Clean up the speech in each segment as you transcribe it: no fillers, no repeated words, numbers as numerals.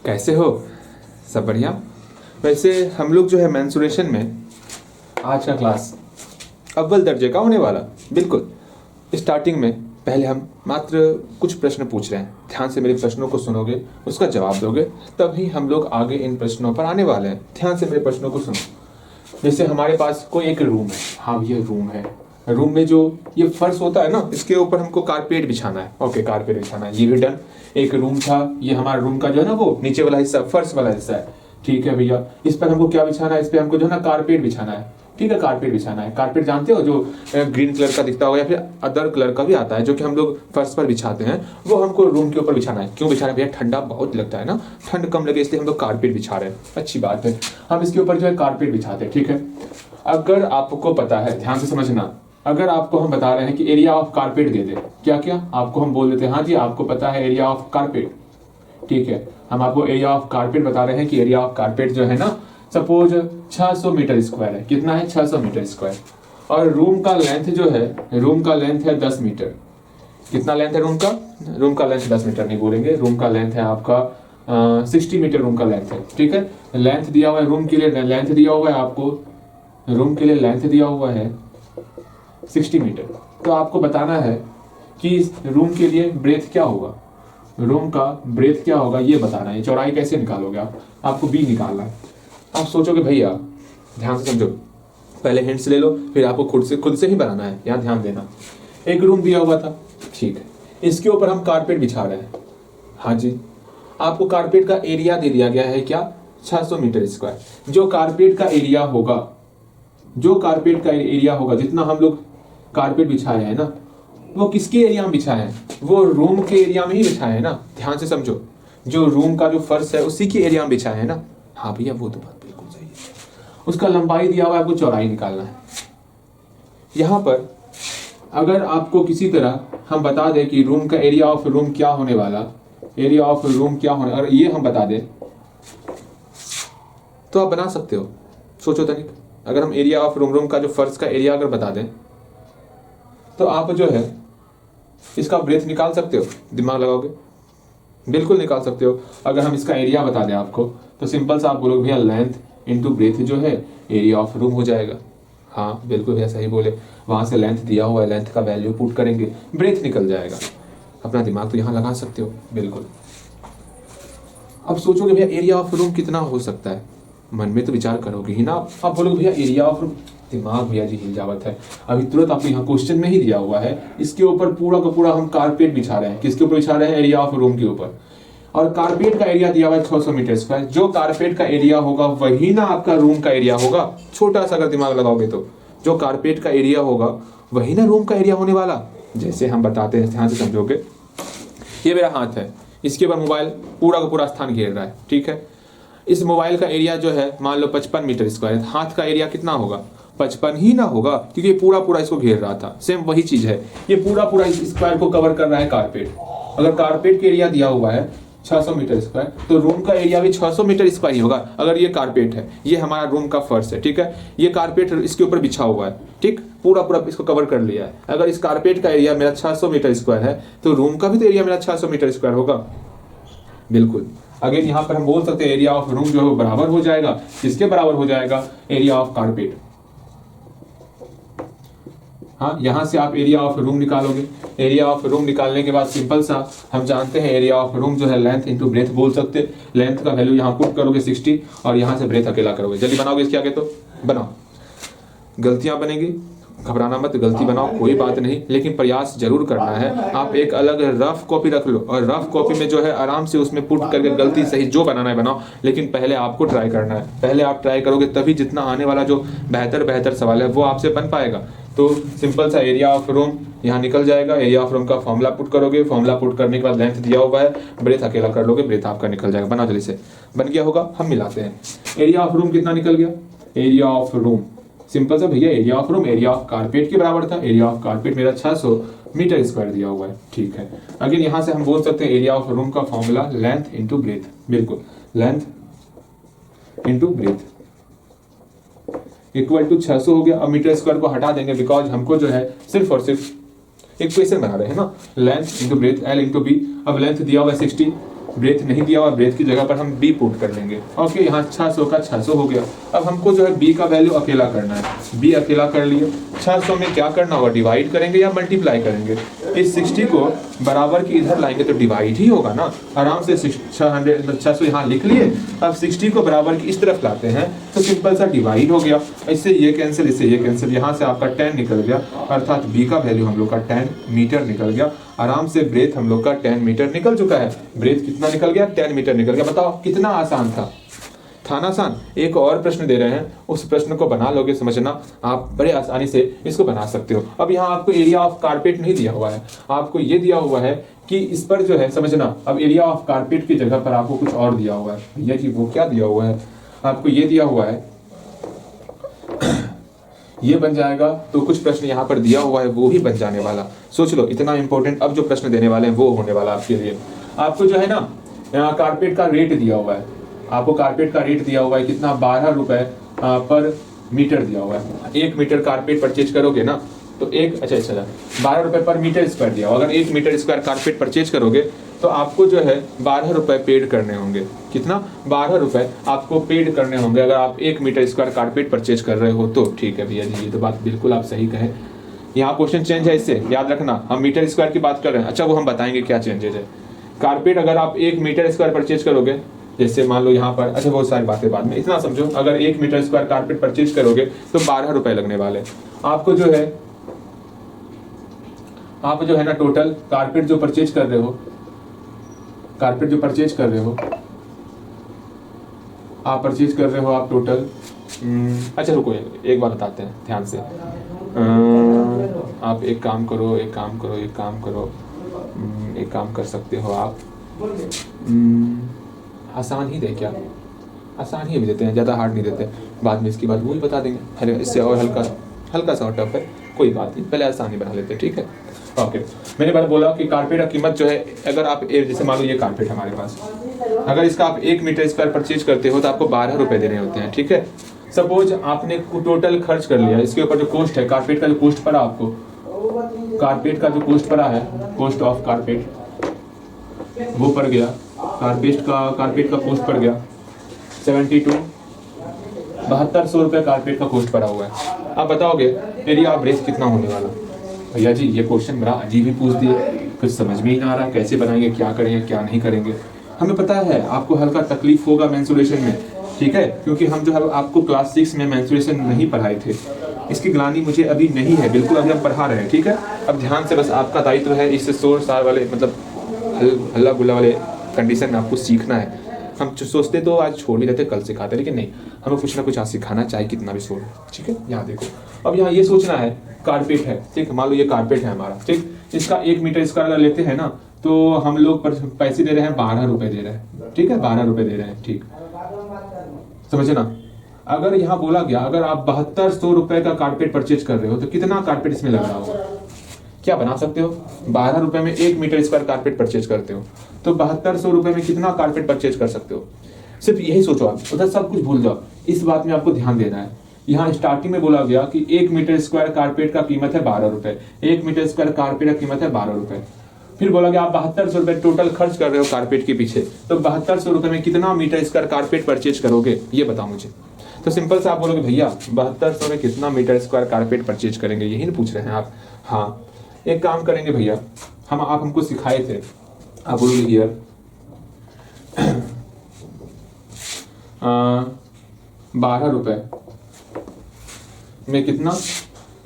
कैसे हो? सब बढ़िया। वैसे हम लोग जो है मेंसुरेशन में आज का क्लास अव्वल दर्जे का होने वाला। बिल्कुल स्टार्टिंग में पहले हम मात्र कुछ प्रश्न पूछ रहे हैं, ध्यान से मेरे प्रश्नों को सुनोगे, उसका जवाब दोगे, तभी हम लोग आगे इन प्रश्नों पर आने वाले हैं। ध्यान से मेरे प्रश्नों को सुनो। जैसे हमारे पास कोई एक रूम है, हाँ ये रूम है, रूम में जो ये फर्श होता है ना, इसके ऊपर हमको कारपेट बिछाना है। ओके, कारपेट बिछाना है, ये भी डन। एक रूम था, ये हमारा रूम का जो है ना वो नीचे वाला हिस्सा, फर्श वाला हिस्सा है। ठीक है भैया, इस पर हमको क्या बिछाना है? इस पर हमको जो है ना कारपेट बिछाना है। ठीक है, कारपेट बिछाना है। कारपेट जानते हो, जो ग्रीन कलर का दिखता होगा या फिर अदर कलर का भी आता है, जो कि हम लोग फर्श पर बिछाते हैं, वो हमको रूम के ऊपर बिछाना है। क्यों बिछाना है भैया? ठंडा बहुत लगता है ना, ठंड कम लगे इसलिए हम लोग कारपेट बिछा रहे हैं। अच्छी बात है, हम इसके ऊपर जो है कारपेट बिछाते हैं। ठीक है, अगर आपको पता है, ध्यान से समझना, अगर आपको हम बता रहे हैं कि एरिया ऑफ कारपेट दे दे, क्या क्या आपको हम बोल देते हैं, हाँ जी आपको पता है एरिया ऑफ कारपेट। ठीक है, हम आपको एरिया ऑफ कारपेट बता रहे हैं कि एरिया ऑफ कारपेट जो है ना, सपोज 600 मीटर स्क्वायर है। कितना है? 600 मीटर स्क्वायर। और रूम का लेंथ जो है, रूम का लेंथ है 10 मीटर। कितना लेंथ है रूम का? रूम का लेंथ 10 मीटर नहीं बोलेंगे, रूम का लेंथ है आपका 60 मीटर रूम का लेंथ है। ठीक है, लेंथ दिया हुआ है रूम के लिए, लेंथ दिया हुआ है आपको, रूम के लिए लेंथ दिया हुआ है 60 मीटर। तो आपको बताना है कि रूम के लिए ब्रेथ क्या होगा, रूम का ब्रेथ क्या होगा, ये बताना है। चौड़ाई कैसे निकालोगे आप? आपको बी निकालना है। आप सोचोगे भैया, ध्यान से समझो, पहले हिंट्स ले लो, फिर आपको खुद से ही बनाना है। यहाँ ध्यान देना, एक रूम दिया हुआ था, ठीक है, इसके ऊपर हम कारपेट बिछा रहे हैं। हाँ जी, आपको कारपेट का एरिया दे दिया गया है क्या? 600 मीटर स्क्वायर। जो कारपेट का एरिया होगा, जो कारपेट का एरिया होगा, जितना हम लोग कारपेट बिछाए हैं ना, वो किसके एरिया में बिछाए हैं? वो रूम के एरिया में ही बिछाए हैं ना। ध्यान से समझो, जो रूम का जो फर्श है उसी के एरिया में बिछाए हैं ना। हाँ भैया, वो तो बात बिल्कुल सही है। उसका लंबाई दिया हुआ है, आपको चौड़ाई निकालना है। यहां पर अगर आपको किसी तरह हम बता दें कि रूम का एरिया ऑफ रूम क्या होने वाला, एरिया ऑफ रूम क्या होने, अगर ये हम बता दें तो आप बना सकते हो। सोचो तनिक, अगर हम एरिया ऑफ रूम का जो फर्श का एरिया अगर बता दें तो आप जो है इसका ब्रेथ निकाल सकते हो। दिमाग लगाओगे, बिल्कुल निकाल सकते हो। अगर हम इसका एरिया बता दें आपको तो सिंपल सा आप बोलोगे भैया लेंथ इनटू ब्रेथ जो है एरिया ऑफ रूम हो जाएगा। हाँ बिल्कुल भैया सही बोले, वहां से लेंथ दिया हुआ है, लेंथ का वैल्यू पुट करेंगे, ब्रेथ निकल जाएगा। अपना दिमाग तो यहाँ लगा सकते हो, बिल्कुल। अब सोचोगे भैया एरिया ऑफ रूम कितना हो सकता है, मन में तो विचार करोगे ही ना। आप बोलोगे भैया एरिया ऑफ रूम, दिमाग भैया जी हिल जावत है। अभी तुरंत आपको यहाँ क्वेश्चन में ही दिया हुआ है, इसके ऊपर पूरा का पूरा हम कारपेट बिछा रहे हैं। किसके ऊपर बिछा रहे हैं? एरिया ऑफ रूम के ऊपर। और कारपेट का एरिया दिया हुआ है 600 मीटर स्क्वायर। जो कारपेट का एरिया होगा वही ना आपका रूम का एरिया होगा। छोटा सा अगर दिमाग लगाओगे तो जो कारपेट का एरिया होगा वही ना रूम का एरिया होने वाला। जैसे हम बताते हैं, ध्यान से समझोगे, ये मेरा हाथ है, इसके ऊपर मोबाइल पूरा का पूरा स्थान घेर रहा है। ठीक है, इस मोबाइल का एरिया जो है मान लो 55 मीटर स्क्वायर, हाथ का एरिया कितना होगा? 55 ही ना होगा, क्योंकि ये पूरा पूरा इसको घेर रहा था। सेम वही चीज है, ये पूरा पूरा इस स्क्वायर को कवर कर रहा है कारपेट। अगर कारपेट के एरिया दिया हुआ है 600 मीटर स्क्वायर, तो रूम का एरिया भी 600 मीटर स्क्वायर ही होगा। अगर ये कारपेट है, ये हमारा रूम का फर्श है, ठीक है, ये कारपेट इसके ऊपर बिछा हुआ है, ठीक, पूरा पूरा इसको कवर कर लिया है। अगर इस कारपेट का एरिया मेरा 600 मीटर स्क्वायर है, तो रूम का भी तो एरिया मेरा 600 मीटर स्क्वायर होगा। बिल्कुल। अगेन यहाँ पर हम बोल सकते हैं एरिया ऑफ रूम जो है बराबर हो जाएगा, किसके बराबर हो जाएगा? Area of carpet. हाँ, यहां से आप एरिया ऑफ रूम निकालोगे। एरिया ऑफ रूम निकालने के बाद सिंपल सा हम जानते हैं एरिया ऑफ रूम जो है लेंथ इनटू ब्रेथ बोल सकते हैं। लेंथ का वैल्यू यहाँ पुट करोगे 60 और यहाँ से ब्रेथ अकेला करोगे। जल्दी बनाओगे इसके आगे तो बनाओ, गलतियां बनेगी, घबराना मत, गलती बनाओ कोई बात नहीं, लेकिन प्रयास जरूर करना है। आप एक अलग रफ कॉपी रख लो और रफ कॉपी में जो है आराम से उसमें पुट करके गलती सही जो बनाना है बनाओ, लेकिन पहले आपको ट्राई करना है। पहले आप ट्राई करोगे तभी जितना आने वाला जो बेहतर सवाल है वो आपसे बन पाएगा। तो सिंपल सा एरिया ऑफ रूम यहाँ निकल जाएगा। एरिया ऑफ रूम का फॉर्मूला पुट करोगे, फॉर्मूला पुट करने के बाद लेंथ दिया हुआ है, ब्रेथ अकेला कर लोगे, ब्रेथ आपका निकल जाएगा। बनाओ जल्दी से, बन गया होगा, हम मिलाते हैं। एरिया ऑफ रूम कितना निकल गया? एरिया ऑफ रूम सिंपल सा भैया area of room area of carpet के बराबर था। एरिया ऑफ कारपेट मेरा 600 मीटर स्क्वायर दिया हुआ है। ठीक है, अगेन यहाँ से हम बोल सकते हैं एरिया ऑफ रूम का फॉर्मूला लेंथ इंटू ब्रेथ। बिल्कुल, length into breadth equal to 600 हो गया। अब मीटर स्क्वायर को हटा देंगे बिकॉज हमको जो है सिर्फ और सिर्फ एक क्वेश्चन बना रहे हैं ना। Length into breadth, L into B. अब लेंथ दिया हुआ है 60, ब्रेथ नहीं दिया हुआ, ब्रेथ की जगह पर हम बी पुट कर लेंगे। ओके, यहाँ 600 का 600 हो गया। अब हमको जो है बी का वैल्यू अकेला करना है, बी अकेला कर लिए। 600 में क्या करना होगा, डिवाइड करेंगे या मल्टीप्लाई करेंगे। इस 60 को बराबर की इधर लाएंगे तो डिवाइड ही होगा ना, आराम से 600 यहाँ लिख लिए। अब 60 को बराबर की इस तरफ लाते हैं तो सिंपल सा डिवाइड हो गया। इससे ये कैंसिल, इससे ये कैंसिल, यहाँ से आपका 10 निकल गया, अर्थात बी का वैल्यू हम लोग का 10 मीटर निकल गया। आराम से ब्रेथ हम लोग का 10 मीटर निकल चुका है। ब्रेथ कितना निकल गया, 10 मीटर निकल गया। बताओ कितना आसान था ना आसान। एक और प्रश्न दे रहे हैं, उस प्रश्न को बना लोगे, समझना आप बड़े आसानी से इसको बना सकते हो। अब यहाँ आपको एरिया ऑफ कारपेट नहीं दिया हुआ है, आपको ये दिया हुआ है कि इस पर जो है समझना, अब एरिया ऑफ कारपेट की जगह पर आपको कुछ और दिया हुआ है। भैया जी वो क्या दिया हुआ है, आपको ये दिया हुआ है ये बन जाएगा। तो कुछ प्रश्न यहाँ पर दिया हुआ है वो ही बन जाने वाला, सोच लो इतना इंपॉर्टेंट। अब जो प्रश्न देने वाले हैं वो होने वाला आपके लिए। आपको जो है ना कारपेट का रेट दिया हुआ है, आपको कारपेट का रेट दिया हुआ है कितना, 12 रुपए पर मीटर दिया हुआ है। 1 मीटर कारपेट परचेज करोगे ना तो एक 12 रुपए पर मीटर स्क्वायर दिया हुआ। अगर 1 मीटर स्क्वायर कारपेट परचेज करोगे तो आपको जो है 12 रुपए पेड करने होंगे। कितना, 12 रुपए आपको पेड करने होंगे अगर आप 1 मीटर स्क्वायर कारपेट परचेज कर रहे हो तो। ठीक है भैया जी, ये तो बात बिल्कुल आप सही कहे। यहाँ क्वेश्चन चेंज है, इससे याद रखना हम मीटर स्क्वायर की बात कर रहे हैं। अच्छा वो हम बताएंगे क्या चेंजेज है। कारपेट अगर आप 1 मीटर स्क्वायर परचेज करोगे, जैसे मान लो यहाँ पर, अच्छा बहुत सारी बातें बाद में, इतना समझो अगर 1 मीटर स्क्वायर कारपेट परचेज करोगे तो 12 रुपए लगने वाले। आपको जो है आप जो है ना टोटल कारपेट जो परचेज कर रहे हो, कारपेट जो परचेज कर रहे हो आप परचेज कर रहे हो आप टोटल अच्छा रुको एक बार बताते हैं ध्यान से। आप एक काम करो, एक काम करो, एक काम करो, एक काम कर सकते हो आप। आसान ही दे क्या, आसान ही भी देते हैं, ज़्यादा हार्ड नहीं देते। बाद में इसकी बात वो ही बता देंगे, इससे और हल्का सा टफ है, कोई बात नहीं, पहले आसानी बना लेते हैं। ठीक है ओके। मैंने बार बोला कि कारपेट का कीमत जो है, अगर आप जैसे मान लो ये कारपेट हमारे पास, अगर इसका आप 1 मीटर स्क्वायर परचेज करते हो तो आपको 12 रुपए देने होते हैं। ठीक है, सपोज आपने टोटल खर्च कर लिया, इसके ऊपर जो कॉस्ट है कारपेट का, जो कॉस्ट पड़ा आपको, कारपेट का जो कॉस्ट पड़ा है, कॉस्ट ऑफ कारपेट वो पड़ गया, कारपेट का कॉस्ट पड़ गया 72,200 रुपये कारपेट का कॉस्ट पड़ा हुआ है। आप बताओगे एरिया ऑफ ब्रेथ कितना होने वाला। भैया जी ये क्वेश्चन बड़ा अजीब ही पूछ दिए, कुछ समझ में ही ना आ रहा, कैसे बनाएंगे, क्या करेंगे क्या नहीं करेंगे। हमें पता है आपको हल्का तकलीफ होगा मेंसुरेशन में, ठीक है, क्योंकि हम जो है आपको क्लास 6 में मेंसुरेशन नहीं पढ़ाए थे। इसकी ग्लानी मुझे अभी नहीं है, बिल्कुल अभी हम पढ़ा रहे हैं। ठीक है, अब ध्यान से, बस आपका दायित्व है इससे शोर सार वाले मतलब हल्ला गुल्ला वाले कंडीशन में आपको सीखना है। हम सोचते तो आज छोड़ ही देते, कल सिखाते, लेकिन नहीं, हमें कुछ ना कुछ आज सिखाना चाहिए, कितना भी शोर। ठीक है, यहाँ देखो, अब यहाँ ये सोचना है कारपेट है, ठीक, मान लो ये कारपेट है हमारा, ठीक, इसका 1 मीटर स्क्वायर अगर लेते हैं ना तो हम लोग पैसे दे रहे हैं 12 रुपए दे रहे हैं। ठीक है, 12 रुपए दे रहे हैं, ठीक, समझे ना। अगर यहाँ बोला गया अगर आप 7200 रुपए का कारपेट परचेज कर रहे हो तो कितना कारपेट इसमें लग रहा होगा, क्या बना सकते हो। 12 रुपए में 1 मीटर स्क्वायर कारपेट परचेज करते हो तो 7200 रुपए में कितना कारपेट परचेज कर सकते हो। सिर्फ यही सोचो आप, उधर सब कुछ भूल जाओ, इस बात में आपको ध्यान देना है। यहाँ स्टार्टिंग में बोला गया कि 1 मीटर स्क्वायर कारपेट का कीमत है 12 रुपए, 1 मीटर स्क्वायर कारपेट का कीमत है 12 रुपए। फिर बोला गया आप 7200 रुपए टोटल खर्च कर रहे हो कारपेट के पीछे, तो 7200 रुपए में कितना मीटर स्क्वायर कारपेट परचेज करोगे, ये बताओ मुझे। तो सिंपल से आप बोलोगे भैया 7200 में कितना मीटर स्क्वायर कारपेट परचेज करेंगे, यही ना पूछ रहे हैं आप। हाँ, एक काम करेंगे भैया, आप हमको सिखाए थे, आप बोलोगे हियर 12 रुपए में कितना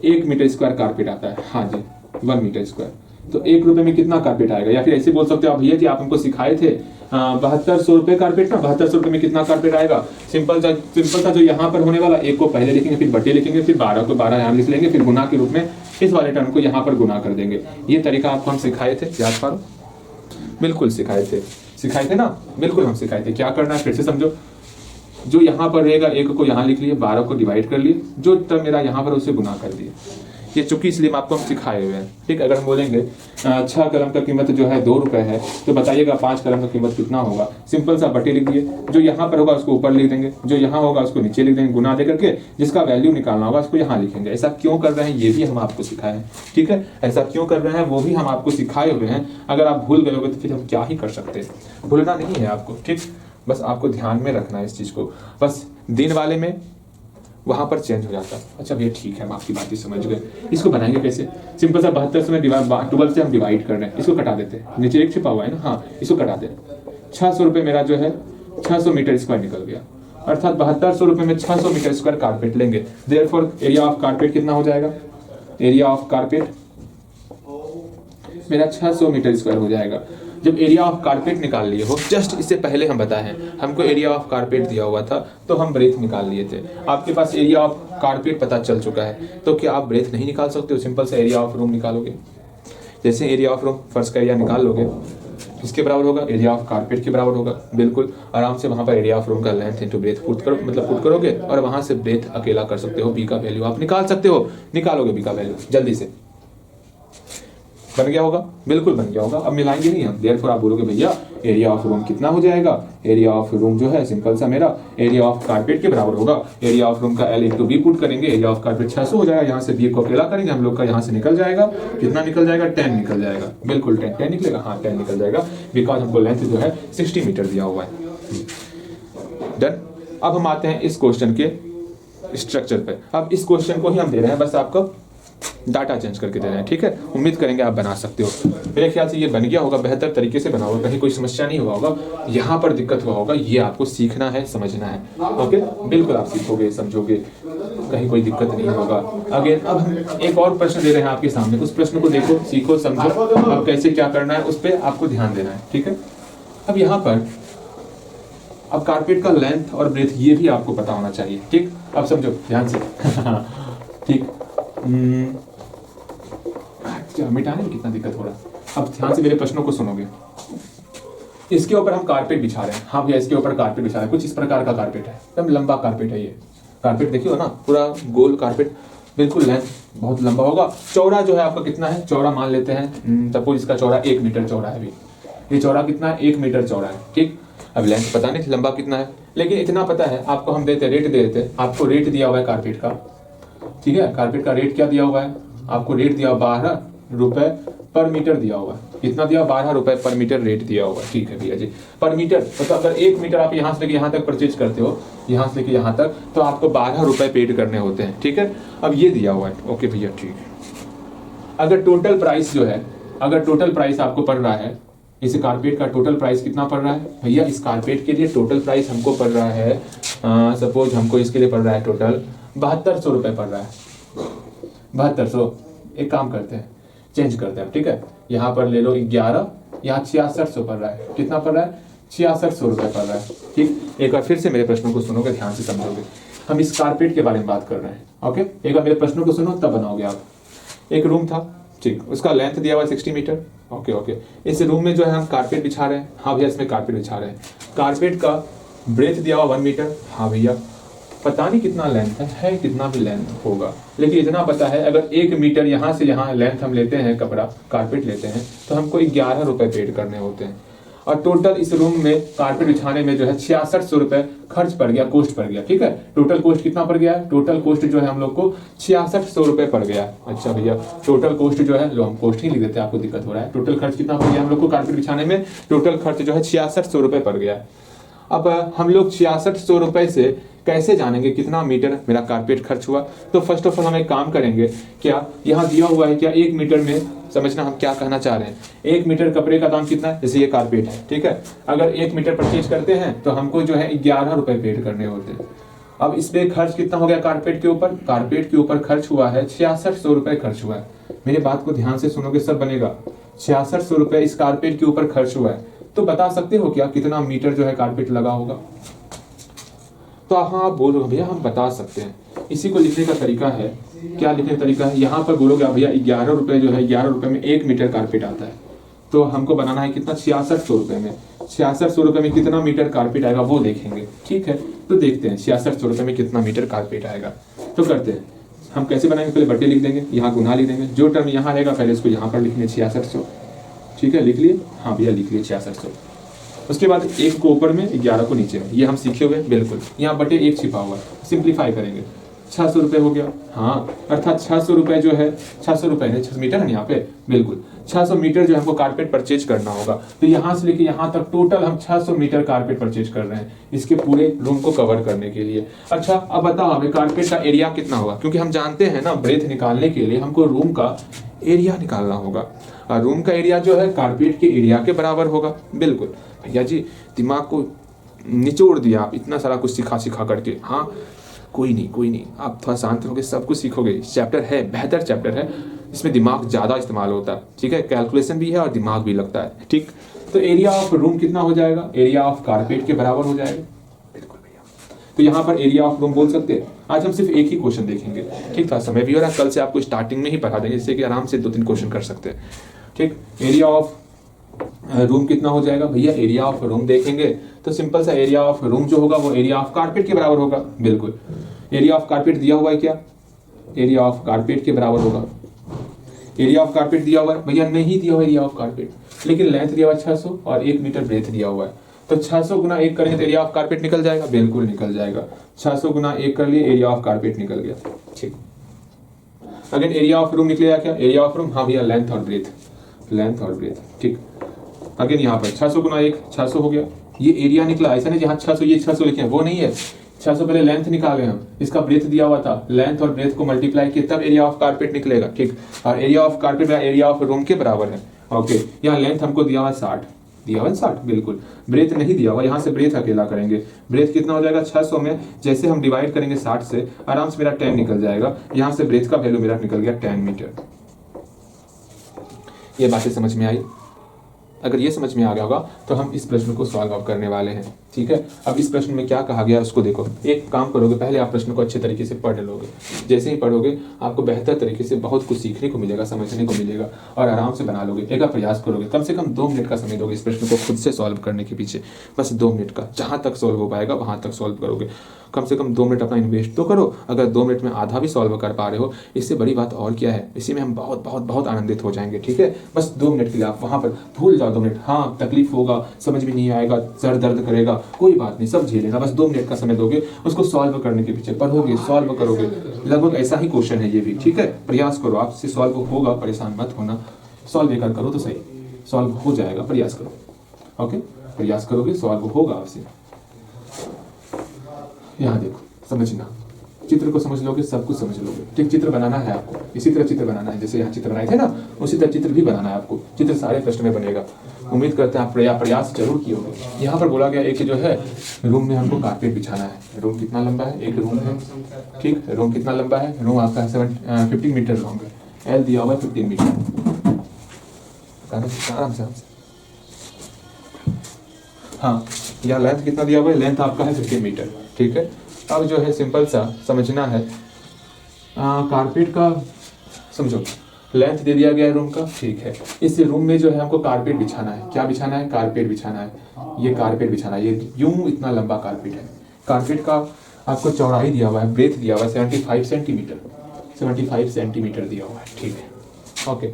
1 मीटर स्क्वायर कारपेट आता है। हाँ जी, 1 मीटर स्क्वायर, तो 1 रुपए में कितना कारपेट आएगा। या फिर ऐसे बोल सकते हो आप भैया जी आप हमको सिखाए थे 7200 रुपए कारपेट ना, 7200 रुपए में कितना कारपेट आएगा। सिंपल सा जो यहाँ पर होने वाला 1 को पहले लिखेंगे, फिर बटे लिखेंगे, फिर 12 को 12 यहाँ लिख लेंगे, फिर गुना के रूप में इस वाले टर्म को यहाँ पर गुना कर देंगे। ये तरीका आपको हम सिखाए थे, याद करो, बिल्कुल सिखाए थे ना, बिल्कुल हम सिखाए थे। क्या करना है फिर से समझो, जो यहाँ पर रहेगा 1 को यहाँ लिख लिए, 12 को डिवाइड कर लिए, जो टर्म मेरा यहाँ पर उसे गुना कर दिए। ये चूंकि इसलिए आपको हम सिखाए हुए हैं। ठीक, अगर हम बोलेंगे 6 कलम का कीमत जो है 2 रुपए है, तो बताइएगा 5 कलम का कीमत कितना होगा। सिंपल सा बटे लिख दिए, जो यहाँ पर होगा उसको ऊपर लिख देंगे, जो यहाँ होगा उसको नीचे लिख देंगे, गुना दे करके जिसका वैल्यू निकालना होगा उसको यहाँ लिखेंगे। ऐसा क्यों कर रहे हैं ये भी हम आपको सिखाए हैं। ठीक है, ऐसा क्यों कर रहे हैं वो भी हम आपको सिखाए हुए हैं। अगर आप भूल गए होगे तो फिर हम क्या ही कर सकते हैं। भूलना नहीं है आपको, ठीक, बस आपको ध्यान में रखना है इस चीज को। बस दिन वाले में वहां पर चेंज हो जाता है। अच्छा भैया ठीक है, हम आपकी बातें समझ गए। इसको बनाएंगे कैसे? सिंपल सा 72 से 12 से हम डिवाइड कर रहे हैं, इसको कटा देते हैं। नीचे एक छिपा हुआ है ना, हाँ इसको कटा दे। 600 रुपये मेरा जो है 600 मीटर स्क्वायर निकल गया, अर्थात 7200 रुपये में 600 मीटर स्क्वायर कारपेट लेंगे। देयरफॉर एरिया ऑफ कारपेट कितना हो जाएगा? एरिया ऑफ कारपेट मेरा 600 मीटर स्क्वायर हो जाएगा। जब एरिया ऑफ कारपेट निकाल लिए हो, जस्ट इससे पहले हम बताए हैं हमको एरिया ऑफ कारपेट दिया हुआ था तो हम ब्रेथ निकाल लिए थे। आपके पास एरिया ऑफ कारपेट पता चल चुका है, तो क्या आप ब्रेथ नहीं निकाल सकते हो? सिंपल से एरिया ऑफ रूम निकालोगे। जैसे एरिया ऑफ रूम फर्श का एरिया निकाल लोगे, किसके बराबर होगा? एरिया ऑफ कारपेट के बराबर होगा। बिल्कुल आराम से वहां पर एरिया ऑफ रूम का लेंथ इनटू ब्रेथ पुट करो, मतलब पुट करोगे और वहां से ब्रेथ अकेला कर सकते हो। बी का वैल्यू आप निकाल सकते हो, निकालोगे बी का वैल्यू जल्दी से। बन गया होगा? बिल्कुल बन गया होगा। अब मिलाएंगे नहीं हम, देयरफॉर आप बोलोगे भैया एरिया ऑफ रूम कितना हो जाएगा? एरिया ऑफ रूम जो है सिंपल सा मेरा एरिया ऑफ कारपेट के बराबर होगा। एरिया ऑफ रूम का L इंटू बी पुट करेंगे, एरिया ऑफ कारपेट 600 हो जाएगा। यहाँ से बी को अकेला करेंगे हम लोग का, यहाँ से निकल जाएगा कितना निकल जाएगा? 10 निकल जाएगा। बिल्कुल 10 निकलेगा, हाँ 10 निकल जाएगा, बिकॉज हमको लेंथ जो है 60 मीटर दिया हुआ है। डन। अब हम आते हैं इस क्वेश्चन के स्ट्रक्चर पे। अब इस क्वेश्चन को ही हम दे रहे हैं, बस आपको डाटा चेंज करके दे रहे हैं। ठीक है, उम्मीद करेंगे आप बना सकते हो। मेरे ख्याल से ये बन गया होगा, बेहतर तरीके से बना होगा, कहीं कोई समस्या नहीं हुआ होगा। यहाँ पर दिक्कत हुआ होगा, ये आपको सीखना है, समझना है। ओके, बिल्कुल आप सीखोगे, समझोगे, कहीं कोई दिक्कत नहीं होगा। अगेन अब हम एक और प्रश्न दे रहे हैं आपके सामने, उस प्रश्न को देखो, सीखो, समझो, अब कैसे क्या करना है उस पर आपको ध्यान देना है। ठीक है, अब यहाँ पर अब कारपेट का लेंथ और ब्रेथ ये भी आपको पता होना चाहिए। ठीक, अब समझो ध्यान से। ठीक, मिटाने में कितना दिक्कत हो रहा है। अब ध्यान से मेरे प्रश्नों को सुनोगे। इसके ऊपर हम कारपेट बिछा रहे हैं। हाँ भैया इसके ऊपर कारपेट बिछा रहे हैं, कुछ इस प्रकार का कारपेट है, एकदम लंबा कारपेट है। ये कारपेट देखिए ना, पूरा गोल कारपेट, बिल्कुल लेंथ बहुत लंबा होगा। चौड़ा जो है आपका कितना है? चौड़ा मान लेते हैं, सपोज इसका चौड़ा 1 मीटर चौड़ा है। अभी ये चौड़ा कितना है? 1 मीटर चौड़ा है। ठीक, अब लेंथ पता नहीं लंबा कितना है, लेकिन इतना पता है आपको, हम देते रेट दे देते, आपको रेट दिया हुआ है कारपेट का। ठीक है, कारपेट का रेट क्या दिया हुआ है आपको? रेट दिया 12 रुपए पर मीटर दिया हुआ है। कितना दिया? 12 रुपए पर मीटर रेट दिया हुआ है। ठीक है भैया जी, पर मीटर मतलब अगर 1 मीटर आप यहाँ से लेके यहाँ तक परचेज करते हो, यहाँ से लेके यहाँ तक, तो आपको 12 रुपए पेड करने होते हैं। ठीक है, अब ये दिया हुआ है। ओके भैया ठीक है। अगर टोटल प्राइस जो है, अगर टोटल प्राइस आपको पड़ रहा है, इस कारपेट का टोटल प्राइस कितना पड़ रहा है भैया? इस कारपेट के लिए टोटल प्राइस हमको पड़ रहा है, सपोज हमको इसके लिए पड़ रहा है टोटल 7200 रुपये पड़ रहा है। 7200, एक काम करते हैं, चेंज करते हैं। ठीक है, यहाँ पर ले लो 11, यहाँ 6600 पड़ रहा है। कितना पड़ रहा है? 6600 रुपये पड़ रहा है। ठीक, एक बार फिर से मेरे प्रश्नों को सुनोगे, ध्यान से समझोगे। हम इस कारपेट के बारे में बात कर रहे हैं। ओके, एक बार मेरे प्रश्नों को सुनो तब बनाओगे आप। एक रूम था, ठीक, उसका लेंथ दिया हुआ है 60 मीटर। ओके, इस रूम में जो है हम कारपेट बिछा रहे हैं। हाँ भैया इसमें कारपेट बिछा रहे हैं। कारपेट का ब्रेथ दिया हुआ 1 मीटर। हाँ भैया, पता नहीं कितना लेंथ है, कितना भी लेंथ होगा, लेकिन इतना पता है अगर 1 मीटर यहाँ से यहाँ लेंथ हम लेते हैं, कपड़ा कारपेट लेते हैं, तो हमको 11 रुपए पेड करने होते हैं। और टोटल इस रूम में कारपेट बिछाने में जो है 6600 रुपए खर्च पड़ गया, कॉस्ट पड़ गया। ठीक है, टोटल कॉस्ट कितना पड़ गया है? टोटल कॉस्ट जो है हम लोग को 6600 रुपए पड़ गया। अच्छा भैया, टोटल कॉस्ट जो है, लो हम कॉस्ट ही लिख देते हैं, आपको दिक्कत हो रहा है। टोटल खर्च कितना पड़ गया हम लोग को कारपेट बिछाने में? टोटल खर्च जो है 6600 रुपए पड़ गया। अब हम लोग 6600 रुपए से कैसे जानेंगे कितना मीटर मेरा कारपेट खर्च हुआ? तो फर्स्ट ऑफ ऑल हम एक काम करेंगे, क्या यहाँ दिया हुआ है क्या 1 मीटर में, समझना हम क्या कहना चाह रहे हैं। 1 मीटर कपड़े का दाम कितना है? जैसे ये कारपेट है, ठीक है, अगर 1 मीटर परचेज करते हैं तो हमको जो है 11 रुपए पेड करने होते हैं। अब इस पे खर्च कितना हो गया कारपेट के ऊपर? कारपेट के ऊपर खर्च हुआ है 6600 रुपए खर्च हुआ है। मेरी बात को ध्यान से सुनोगे सब बनेगा। 6600 रुपए इस कारपेट के ऊपर खर्च हुआ है, तो बता सकते हो क्या कितना मीटर जो है कारपेट लगा होगा? तो हाँ आप बोलोगे भैया हम बता सकते हैं। इसी को लिखने का तरीका है, क्या लिखने का तरीका है, यहाँ पर बोलोगे भैया 11 रुपए जो है, 11 रुपए में 1 मीटर कारपेट आता है, तो हमको बनाना है कितना? 6600 रुपए में। 6600 रुपए में कितना मीटर कारपेट आएगा वो देखेंगे। ठीक है, तो देखते हैं 6600 रुपए में कितना मीटर कारपेट आएगा। तो करते हैं हम कैसे बनाएंगे, पहले बटे लिख देंगे, यहाँ गुना लिख देंगे, जो टर्म यहाँ रहेगा पहले इसको यहाँ पर लिखने 6600, ठीक है लिख लिए, हाँ भैया लिख लिए 6600। उसके बाद 1 को ऊपर में 11 को नीचे में, ये हम सीखे हुए बिल्कुल। यहाँ बटे 1 छिपा हुआ है, सिंप्लीफाई करेंगे 600 रुपये हो गया, हाँ अर्थात 600 रुपये जो है 600 रुपये नहीं 600 मीटर है यहाँ पे, बिल्कुल 600 मीटर जो हमको कारपेट परचेज करना होगा। तो यहाँ से लेके यहाँ तक टोटल हम 600 मीटर कारपेट परचेज कर रहे हैं इसके पूरे रूम को कवर करने के लिए। अच्छा अब बताओ हमें कारपेट का एरिया कितना होगा, क्योंकि हम जानते हैं ना ब्रेथ निकालने के लिए हमको रूम का एरिया निकालना होगा, और रूम का एरिया जो है कारपेट के एरिया के बराबर होगा। बिल्कुल भैया जी दिमाग को निचोड़ दिया आप इतना सारा कुछ सिखा करके। हाँ कोई नहीं, आप थोड़ा शांत होगे, सब कुछ सीखोगे। चैप्टर है, बेहतर चैप्टर है, इसमें दिमाग ज़्यादा इस्तेमाल होता है, ठीक है, कैलकुलेशन भी है और दिमाग भी लगता है, ठीक। तो एरिया ऑफ रूम कितना हो जाएगा, एरिया ऑफ कारपेट के बराबर हो जाएगा, बिल्कुल भैया। तो यहाँ पर एरिया ऑफ रूम बोल सकते हैं। आज हम सिर्फ एक ही क्वेश्चन देखेंगे, ठीक था, समय भी हो रहा है, कल से आपको स्टार्टिंग में ही पढ़ा देंगे जिससे कि आराम से 2-3 क्वेश्चन कर सकते हैं, ठीक। एरिया ऑफ रूम कितना हो जाएगा भैया, एरिया ऑफ रूम देखेंगे तो सिंपल सा एरिया ऑफ रूम जो होगा वो एरिया ऑफ कारपेट के बराबर होगा, बिल्कुल। एरिया ऑफ कारपेट दिया हुआ है क्या, एरिया ऑफ कारपेट के बराबर होगा। एरिया ऑफ कारपेट दिया हुआ है भैया, नहीं दिया हुआ एरिया ऑफ कारपेट, लेकिन लेंथ दिया हुआ 600 और 1 मीटर ब्रेथ दिया हुआ है। तो 600 गुना 1 करेंगे तो एरिया ऑफ कारपेट निकल जाएगा, बिल्कुल निकल जाएगा। 600 गुना 1 कर लिए, एरिया ऑफ कारपेट निकल गया, ठीक। अगेन एरिया ऑफ रूम निकलेगा क्या, एरिया ऑफ रूम, हाँ भैया लेंथ और ब्रेथ, ठीक। अगेन यहाँ पर 600 गुना 1 600 हो गया, ये एरिया निकला। ऐसा नहीं जहाँ 600 ये 600 लिखे हैं वो नहीं है, 600 पहले लेंथ निकाले हम, इसका ब्रेथ दिया हुआ था, लेंथ और ब्रेथ को मल्टीप्लाई किए तब एरिया ऑफ कारपेट निकलेगा, ठीक। और area of carpet area of room के बराबर है, ओके। यहाँ लेंथ हमको दिया हुआ 60, बिल्कुल। ब्रेथ नहीं दिया हुआ, यहाँ से ब्रेथ अकेला करेंगे, ब्रेथ कितना हो जाएगा 600 में जैसे हम डिवाइड करेंगे 60 से आराम से मेरा 10 निकल जाएगा, यहाँ से ब्रेथ का वैल्यू मेरा निकल गया 10 मीटर। ये बातें समझ में आई? अगर ये समझ में आ गया होगा तो हम इस प्रश्न को सॉल्व अप करने वाले हैं, ठीक है। अब इस प्रश्न में क्या कहा गया उसको देखो। एक काम करोगे, पहले आप प्रश्न को अच्छे तरीके से पढ़ लोगे, जैसे ही पढ़ोगे आपको बेहतर तरीके से बहुत कुछ सीखने को मिलेगा, समझने को मिलेगा और आराम से बना लोगे। एक बार प्रयास करोगे, कम से कम 2 मिनट का समय दोगे इस प्रश्न को खुद से सॉल्व करने के पीछे, बस 2 मिनट का, जहाँ तक सॉल्व हो पाएगा वहाँ तक सॉल्व करोगे। कम से कम 2 मिनट अपना इन्वेस्ट तो करो। अगर 2 मिनट में आधा भी सॉल्व कर पा रहे हो, इससे बड़ी बात और क्या है, इसी में हम बहुत बहुत बहुत आनंदित हो जाएंगे, ठीक है। बस 2 मिनट के लिए आप वहाँ पर भूल जाओ 2 मिनट। हाँ तकलीफ होगा, समझ में नहीं आएगा, सर दर्द करेगा, कोई बात नहीं, सब झेलेगा। बस 2 मिनट का समय दोगे, उसको सॉल्व करने के पीछे पढ़ोगे, सॉल्व करोगे। लगभग ऐसा ही क्वेश्चन है ये भी, ठीक है। प्रयास करो, आपसे सॉल्व होगा, परेशान मत होना, सॉल्व एक करो तो सही, सॉल्व हो जाएगा, प्रयास करो, ओके। प्रयास करोगे सॉल्व होगा आपसे। यहाँ देखो, समझना, चित्र को समझ लोगे सब कुछ समझ लोगे, ठीक। चित्र बनाना है आपको, इसी तरह चित्र बनाना है, जैसे यहाँ चित्र बनाए थे ना, उसी तरह चित्र भी बनाना है आपको। चित्र सारे प्रश्न में बनेगा, उम्मीद करते हैं आप प्रयास जरूर किए होंगे। यहाँ पर बोला गया एक जो है रूम में हमको कारपेट बिछाना है। रूम कितना लंबा है, एक रूम है, ठीक। रूम कितना लंबा है, रूम आपका 15 मीटर लॉन्ग है, एल दिया हुआ है 15 मीटर, आराम से। हाँ यहाँ लेंथ कितना दिया हुआ है, लेंथ आपका है 15 मीटर, ठीक है। अब जो है सिंपल सा समझना है, कारपेट का समझो, लेंथ दे दिया गया है रूम का, ठीक है। इस रूम में जो है हमको कारपेट बिछाना है, क्या बिछाना है, कारपेट बिछाना है। ये कारपेट बिछाना है, ये यूं इतना लंबा कारपेट है। कारपेट का आपको चौड़ाई दिया हुआ है, ब्रेथ दिया हुआ है 75 सेंटीमीटर दिया हुआ है, ठीक है, ओके।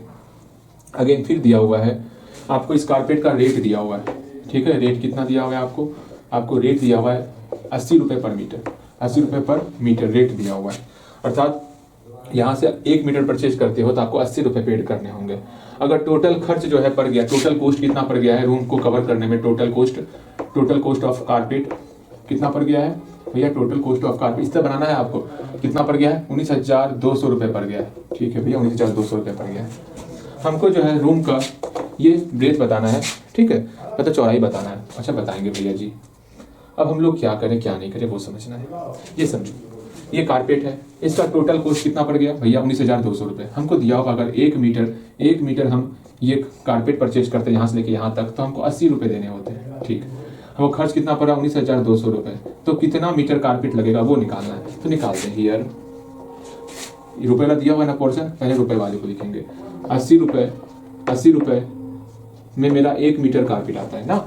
अगेन फिर दिया हुआ है आपको इस कारपेट का रेट दिया हुआ है, ठीक है। रेट कितना दिया हुआ है आपको रेट दिया हुआ है 80 रुपये पर मीटर, 80 रुपये पर मीटर रेट दिया हुआ है। अर्थात यहाँ से 1 मीटर परचेज करते हो तो आपको 80 रुपये पेड करने होंगे। अगर टोटल खर्च जो है पड़ गया, टोटल कॉस्ट कितना पड़ गया है रूम को कवर करने में, टोटल कॉस्ट ऑफ कारपेट कितना पड़ गया है भैया, टोटल कॉस्ट ऑफ कारपेट इस तरह बनाना है आपको, कितना पड़ गया है 19,200 रुपये पड़ गया है, ठीक है भैया, 19,200 रुपये पड़ गया है। हमको जो है रूम का ये ब्रेथ बताना है, ठीक है, मतलब चौड़ाई बताना है। अच्छा बताएंगे भैया जी, अब हम लोग क्या करें क्या नहीं करें वो समझना है। ये समझो, ये कारपेट है, इसका टोटल कॉस्ट कितना पड़ गया भैया 19,200 रुपये। हमको दिया होगा अगर 1 मीटर हम ये कारपेट परचेज करते हैं यहाँ से लेके यहाँ तक, तो हमको 80 रुपये देने होते हैं, ठीक। हमको खर्च कितना पड़ा 19,200 रुपये, तो कितना मीटर कारपेट लगेगा वो निकालना है। तो निकालते हैं हियर, रुपये का दिया हुआ ना पोर्शन, पहले रुपये वाले को लिखेंगे। 80 रुपये में मेरा 1 मीटर कारपेट आता है ना,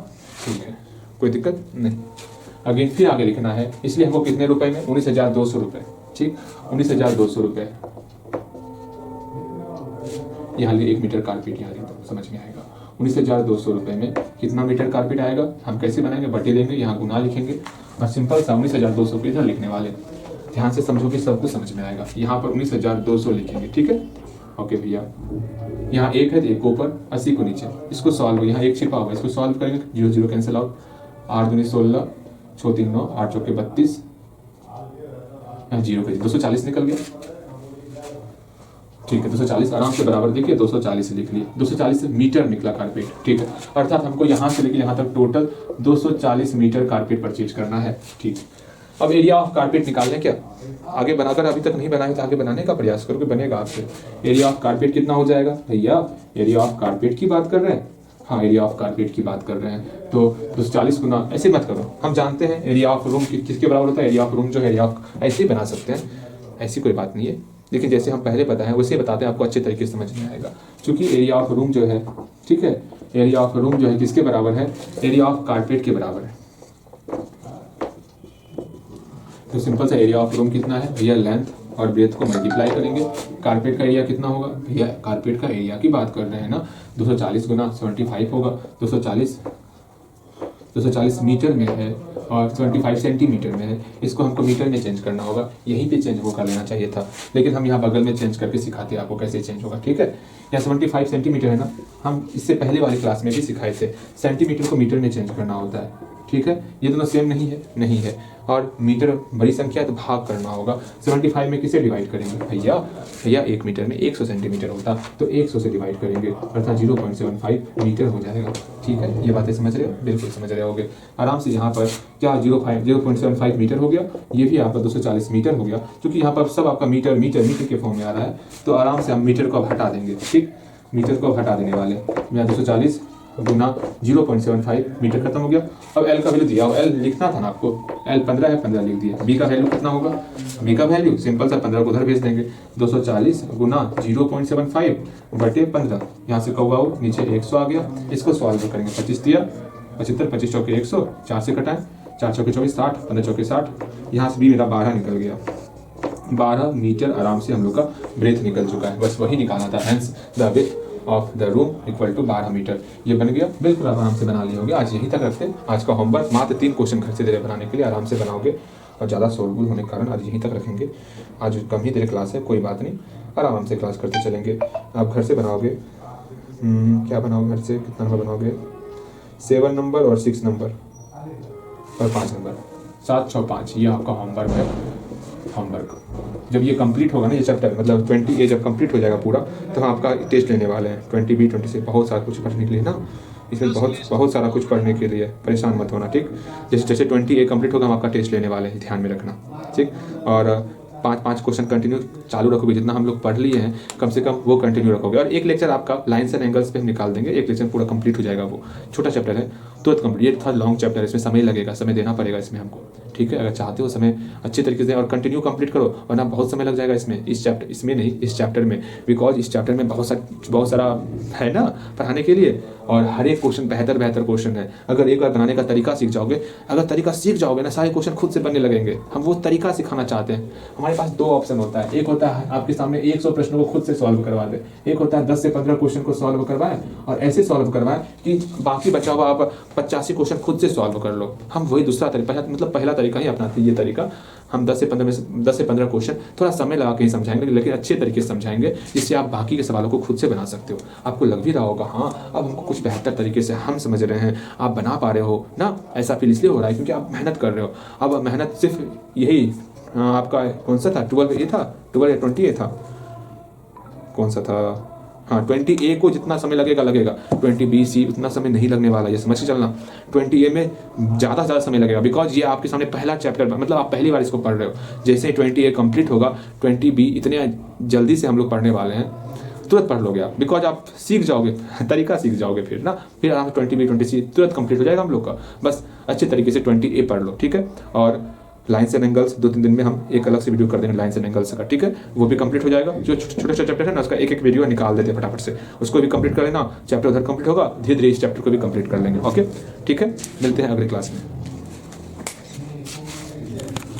ठीक है, कोई दिक्कत नहीं। अगेन फिर आगे लिखना है, इसलिए हमको कितने रुपए में 19,200 रुपये, ठीक। 19,200 रुपये, यहाँ लिए 1 मीटर कारपेट, यहाँ तो समझ में आएगा। 19,200 रुपये में कितना मीटर कारपेट आएगा, हम कैसे बनाएंगे, बटे देंगे, यहाँ गुना लिखेंगे और सिंपल सा 19,200 रुपये इधर लिखने वाले। ध्यान से समझोगे सब कुछ समझ में आएगा। यहाँ पर 19,200 लिखेंगे, ठीक है। ओके भैया, यहाँ 1 है तो 1 को ऊपर, 80 को नीचे, इसको सॉल्व, यहाँ 1 छिपा हुआ, इसको सॉल्व करेंगे, 0 0 कैंसिल आउट, 8 दूनी 16, 6 3 9, 8 चौके 32, यहाँ 0 का 240 निकल गया, ठीक है। 240 आराम से बराबर देखिए, 240 लिख लिए, 240 मीटर निकला कारपेट, ठीक है। अर्थात हमको यहाँ से लेकर यहाँ तक टोटल 240 मीटर कारपेट परचेज करना है, ठीक। अब एरिया ऑफ कारपेट निकालने क्या, आगे बनाकर अभी तक नहीं बनाए तो आगे बनाने का प्रयास करोगे, बनेगा आपसे। एरिया ऑफ कारपेट कितना हो जाएगा भैया, एरिया ऑफ कारपेट की बात कर रहे हैं, हाँ एरिया ऑफ कारपेट की बात कर रहे हैं, तो 240 गुना, ऐसे मत करो, हम जानते हैं एरिया ऑफ रूम किसके बराबर होता है, एरिया ऑफ रूम जो है एरिया ऑफ, ऐसे ही बना सकते हैं, ऐसी कोई बात नहीं है, लेकिन जैसे हम पहले बताएं वैसे बताते हैं, आपको अच्छे तरीके से समझ में आएगा। क्योंकि एरिया ऑफ रूम जो है, ठीक है, एरिया ऑफ रूम जो है किसके बराबर है, एरिया ऑफ कारपेट के बराबर है। तो सिंपल सा एरिया ऑफ रूम कितना है भैया, लेंथ और ब्रेथ को मल्टीप्लाई करेंगे, कारपेट का एरिया कितना होगा भैया, कारपेट का एरिया की बात कर रहे हैं ना, 240 गुना 75 होगा, 240 मीटर में है और 75 सेंटीमीटर में है, इसको हमको मीटर में चेंज करना होगा, यहीं पे चेंज वो कर लेना चाहिए था, लेकिन हम यहाँ बगल में चेंज करके सिखाते हैं आपको कैसे चेंज होगा, ठीक है। यहाँ 75 सेंटीमीटर है ना, हम इससे पहले वाली क्लास में भी सिखाए थे, सेंटीमीटर को मीटर में चेंज करना होता है, ठीक है। ये दोनों सेम नहीं है, नहीं है, और मीटर बड़ी संख्या है तो भाग करना होगा। 75 में किसे डिवाइड करेंगे भैया, भैया 1 मीटर में 100 सेंटीमीटर होता, तो 100 से डिवाइड करेंगे, अर्थात 0.75 मीटर हो जाएगा, ठीक है। ये बातें समझ रहे हो, बिल्कुल समझ रहे होगे आराम से। यहाँ पर क्या 0.75 मीटर हो गया, ये भी आपका 240 मीटर हो गया, क्योंकि यहाँ पर सब आपका मीटर मीटर मीटर के फॉर्म में आ रहा है, तो आराम से हम मीटर को हटा देंगे, ठीक, मीटर को हटा देने वाले, यहाँ 240 गुना 0.75 मीटर खत्म हो गया। अब एल का वैल्यू दिया, एल लिखना था ना आपको, एल 15 है, 15 लिख दिया। बी का वैल्यू कितना होगा, बी का वैल्यू सिंपल सा 15 को उधर भेज देंगे, 240 गुना 0.75 बटे 15, यहाँ से कौवा नीचे 100 आ गया, इसको सॉल्व करेंगे, 25 दिया, 75, 25 चौके 100, 4 से कटाएं, 4 चौके 24, 60, 15 चौके 60, यहाँ से भी मेरा 12 निकल गया, 12 मीटर आराम से हम लोग का ब्रेथ निकल चुका है, बस वही निकालना था, hence the width of the room equal to 12 metre. ये बन गया, बिल्कुल आराम से बना लिए होगे। आज यहीं तक रखते हैं, आज का होमवर्क मात्र 3 क्वेश्चन घर से दे रहे बनाने के लिए, आराम से बनाओगे और ज़्यादा शोरगुल होने के कारण आज यहीं तक रखेंगे। आज कम ही देर क्लास है, कोई बात नहीं, आराम से क्लास करते चलेंगे। आप घर से बनाओगे, क्या बनाओगे घर से, कितना नंबर बनाओगे, 7 नंबर और 6 नंबर और 5 नंबर, 7 6 5, ये आपका होमवर्क है। होमवर्क जब ये कंप्लीट होगा ना, ये चैप्टर मतलब 20 ये जब कंप्लीट हो जाएगा पूरा, तो हम आपका टेस्ट लेने वाले हैं 20B 20 से, बहुत सारा कुछ पढ़ने के लिए ना, इसमें बहुत सारा कुछ पढ़ने के लिए, परेशान मत होना, ठीक। जैसे 20A कंप्लीट होगा हम आपका टेस्ट लेने वाले हैं, ध्यान में रखना, ठीक। और 5 क्वेश्चन कंटिन्यू चालू रखोगे, जितना हम लोग पढ़ लिए हैं कम से कम वो कंटिन्यू रखोगे। और एक लेक्चर आपका लाइन्स एंड एंगल्स पे हम निकाल देंगे, एक लेक्चर पूरा कंप्लीट हो जाएगा। वो छोटा चैप्टर है, तुरंत कंप्लीट, ये थोड़ा लॉन्ग चैप्टर है, इसमें समय लगेगा, समय देना पड़ेगा इसमें हमको, ठीक है। अगर चाहते हो समय अच्छे तरीके से और कंटिन्यू कंप्लीट करो, वरना बहुत समय लग जाएगा इसमें, इस चैप्टर में, बिकॉज इस चैप्टर में बहुत सारा है ना पढ़ाने के लिए, और हर एक क्वेश्चन बेहतर क्वेश्चन है। अगर एक बार बनाने का तरीका सीख जाओगे, ना सारे क्वेश्चन खुद से बनने लगेंगे। हम वो तरीका सिखाना चाहते हैं। हमारे पास 2 ऑप्शन होता है, एक होता है आपके सामने 100 प्रश्नों को खुद से सॉल्व करवा दे, एक होता है 10 से 15 क्वेश्चन को सॉल्व करवाएं और ऐसे सॉल्व करवाएं कि बाकी बचा हुआ आप 85 क्वेश्चन खुद से सॉल्व कर लो। हम वही दूसरा तरीका, मतलब पहला तरीका ही अपनाते हैं। ये तरीका हम 10 से 15 क्वेश्चन थोड़ा समय लगा के ही समझाएंगे, लेकिन अच्छे तरीके से समझाएंगे, जिससे आप बाकी के सवालों को खुद से बना सकते हो। आपको लग भी रहा होगा हाँ अब हमको कुछ बेहतर तरीके से हम समझ रहे हैं, आप बना पा रहे हो ना। ऐसा फील इसलिए हो रहा है क्योंकि आप मेहनत कर रहे हो। अब मेहनत सिर्फ यही आपका कौन सा था, 12 या 20 था, कौन सा था, हाँ 20A को जितना समय लगेगा 20B उतना समय नहीं लगने वाला, ये समझ के चलना। 20A में ज़्यादा से ज़्यादा समय लगेगा, बिकॉज ये आपके सामने पहला चैप्टर, मतलब आप पहली बार इसको पढ़ रहे हो। जैसे ही 20A कंप्लीट होगा, 20B इतने जल्दी से हम लोग पढ़ने वाले हैं, तुरंत पढ़ लोगे आप, बिकॉज आप सीख जाओगे, तरीका सीख जाओगे, फिर ना फिर आप 20B 20C तुरंत कंप्लीट हो जाएगा हम लोग का। बस अच्छे तरीके से 20A पढ़ लो, ठीक है। और लाइन्स एंड एंगल्स 2-3 दिन में हम एक अलग से वीडियो कर देंगे लाइन्स एंड एंगल्स का, ठीक है। वो भी कंप्लीट हो जाएगा। जो छोटे छोटे चैप्टर है ना, उसका एक वीडियो निकाल देते हैं फटाफट से, उसको भी कंप्लीट कर लेना। चैप्टर उधर कंप्लीट होगा, धीरे धीरे इस चैप्टर को भी कंप्लीट कर लेंगे। ओके ठीक है, मिलते हैं अगले क्लास में।